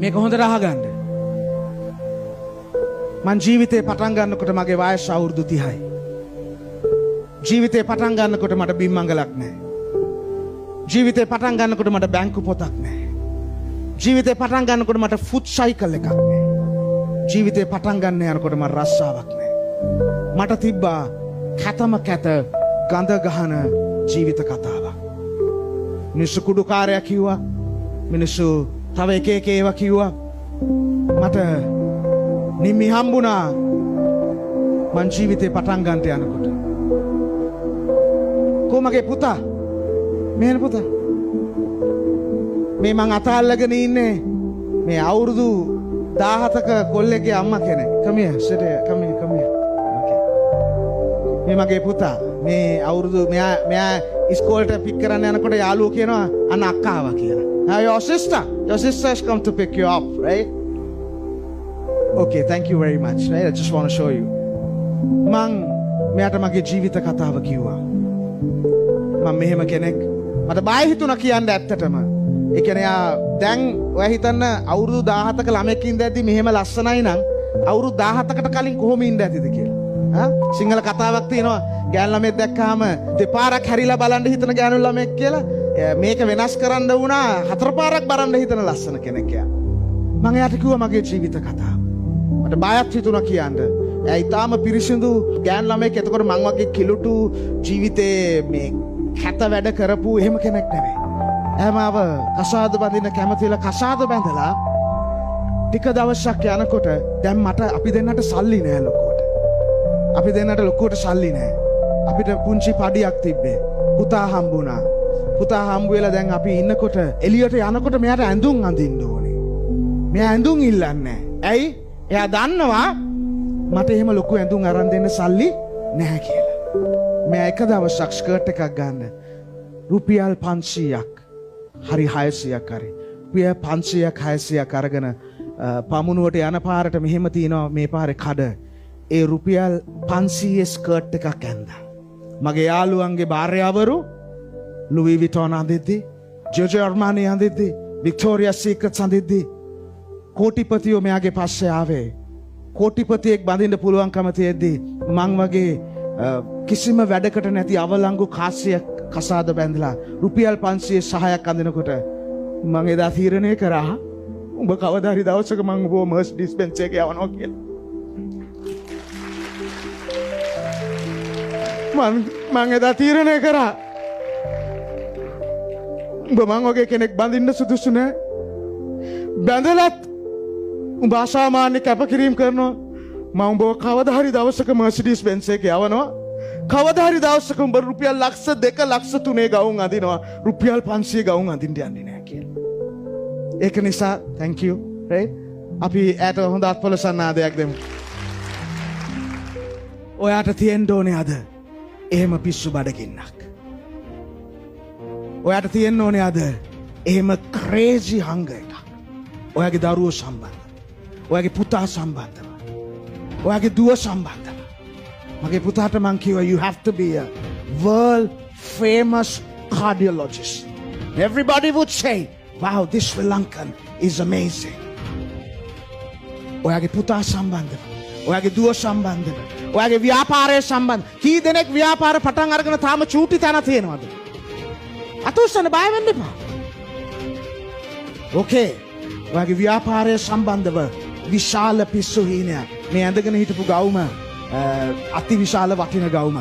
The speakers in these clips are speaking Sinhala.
මේක හොඳට අහගන්න. මං ජීවිතේ පටන් ගන්නකොට මගේ වයස අවුරුදු 30යි. ජීවිතේ පටන් ගන්නකොට මට බිම්මංගලක් නැහැ. ජීවිතේ පටන් ගන්නකොට මට බැංකු පොතක් නැහැ. ජීවිතේ පටන් ගන්නකොට මට ෆුට් සයිකල් එකක් නැහැ. ජීවිතේ පටන් ගන්න යනකොට මට රස්සාවක් නැහැ. මට තිබ්බා කැතම කැත ගඳ ගහන ජීවිත කතාවක්. මිනිස්සු කුඩුකාරයා කිව්වා. මිනිස්සු තව එක එක ඒවා කිව්වා. මට නිමි හම්බුණා මං ජීවිතේ පටන් ගන්නට යනකොට. කොමගේ පුතා මේන පුතා මේ මං අතල්ලගෙන ඉන්නේ මේ අවුරුදු 17ක කොල්ලෙක්ගේ අම්මා කෙනෙක්. come here sit here come here okay මේ මගේ පුතා මේ අවුරුදු මෙයා ඉස්කෝලේට පික් කරන්න යනකොට යාළුවෝ කියනවා අන්න අක්කා ආවා කියලා. your sister has come to pick you up, right? Okay, thank you very much. Right? I just want to show you. මං මෙයාට මගේ ජීවිත කතාව කිව්වා. මම මෙහෙම කෙනෙක් මට බය හිතුණා කියන්න ඇත්තටම. ඒ කියන්නේ දැන් ඔයා හිතන්න අවුරුදු 17ක ළමෙක් ඉඳද්දි මෙහෙම ලස්සනයි නම් අවුරුදු 17කට කලින් කොහොම ඉඳ ඇතිද කියලා. සිංහල කතාවක් තියෙනවා ගෑනු ළමෙක් දැක්කාම දෙපාරක් හැරිලා බලන්න හිතන ගෑනු ළමෙක් කියලා. මේක වෙනස් කරන්න වුණා 4 පාරක් බලන්න හිතන ලස්සන කෙනෙක් යා. මම එයාට කිව්වා මගේ ජීවිත කතාව. මට බයත් හිතුණා කියන්න. එයා ඊටාම පිරිසිදු ගෑනු ළමෙක්. එතකොට මං වගේ කිලුටු ජීවිතේ මේ කැත වැඩ කරපු එහෙම කෙනෙක් නෙවෙයි. එයාමව කසාද බඳින්න කැමතිලා කසාද බැඳලා ටික දවසක් යනකොට දැන් මට අපි දෙන්නට සල්ලි නෑ ලොකුවට. අපි දෙන්නට ලොකුවට සල්ලි නෑ. අපිට පුංචි පඩියක් තිබ්බේ. පුතා හම්බුණා. පුතා හම්බ වෙලා දැන් අපි ඉන්නකොට එළියට යනකොට මෙයාට ඇඳුම් අඳින්න ඕනේ. මෙයා ඇඳුම් ඉල්ලන්නේ. ඇයි? එයා දන්නවා මට එහෙම ලොකු ඇඳුම් අරන් දෙන්න සල්ලි නැහැ කියලා. මෙයා එක දවසක් ස්කර්ට් එකක් ගන්න රුපියල් 500ක් හරි 600ක් හරි රුපියල් 500ක් 600ක් අරගෙන පමුණුවට යන පාරට මෙහෙම තියෙනවා මේ පාරේ කඩ. ඒ රුපියල් 500 ස්කර්ට් එකක් ඇඳා. මගේ යාළුවන්ගේ භාර්යාවරු ලුයි විටෝන් අඳිද්දි, ජෝජෝ අර්මානි අඳිද්දි, වික්ටෝරියා සීක්‍රට්ස් අඳිද්දි කෝටිපතියෝ මෙයාගේ පස්සේ ආවේ. කෝටිපතියෙක් බඳින්න පුළුවන්කම තියෙද්දි මං වගේ කිසිම වැඩකට නැති අවලංගු කාසියක් කසාද බැඳලා රුපියල් 506ක් අඳිනකොට මං එදා තීරණය කරා උඹ කවදා හරි දවසක මං ඔබ මර්සිඩීස් බෙන්ස් එකේ යවනවා කියලා. මං එදා තීරණය කරා උඹ මං වගේ කෙනෙක් බඳින්න සුදුසු නෑ. බැඳලත් උඹ අසාමාන්‍ය කැපකිරීම කරනවා. මම උඹව කවදා හරි දවසක මර්සිඩීස් බෙන්ස් එකේ යවනවා. කවදා හරි දවසක උඹ රුපියල් ලක්ෂ 2 ලක්ෂ 3 ගවුම් අඳිනවා. රුපියල් 500 ගවුම් අඳින්න යන්නේ නෑ කියලා. ඒක නිසා thank you, right? අපි ඈට හොඳ අත්පොලසන්නාදයක් දෙමු. ඔයාට තියෙන්න ඕනේ අද එහෙම පිස්සු බඩගින්නක්. ඔයාට තියෙන්න ඕනේ අද එහෙම ක්‍රේසි හංගර් එකක්. ඔයාගේ දරුවෝ සම්බන්ධ. ඔයාගේ පුතා සම්බන්ධව. ඔයාගේ දුව සම්බන්ධව. මගේ පුතාට මං කිව්වා you have to be a world famous cardiologist. Everybody would say wow this Sri Lankan is amazing. ඔයාගේ පුතා සම්බන්ධව. ඔයාගේ දුව සම්බන්ධව. ඔයාගේ ව්‍යාපාරය සම්බන්ධ. කී දෙනෙක් ව්‍යාපාර පටන් අරගෙන තාම චූටි තැන තියෙනවද? අතෝසන බය වෙන්න එපා. ඕකේ. ඔයාගේ ව්‍යාපාරය සම්බන්ධව විශාල පිස්සු හීනයක්. මේ ඇඳගෙන හිටපු ගවුම අති විශාල වටින ගවුම.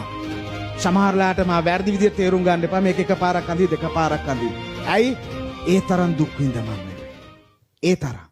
සමහරලාට මා වැරදි විදිහට තේරුම් ගන්න එපා. මේක එක පාරක් අඳි දෙක පාරක් අඳි. ඇයි? ඒ තරම් දුක් විඳ මම. ඒ තරම්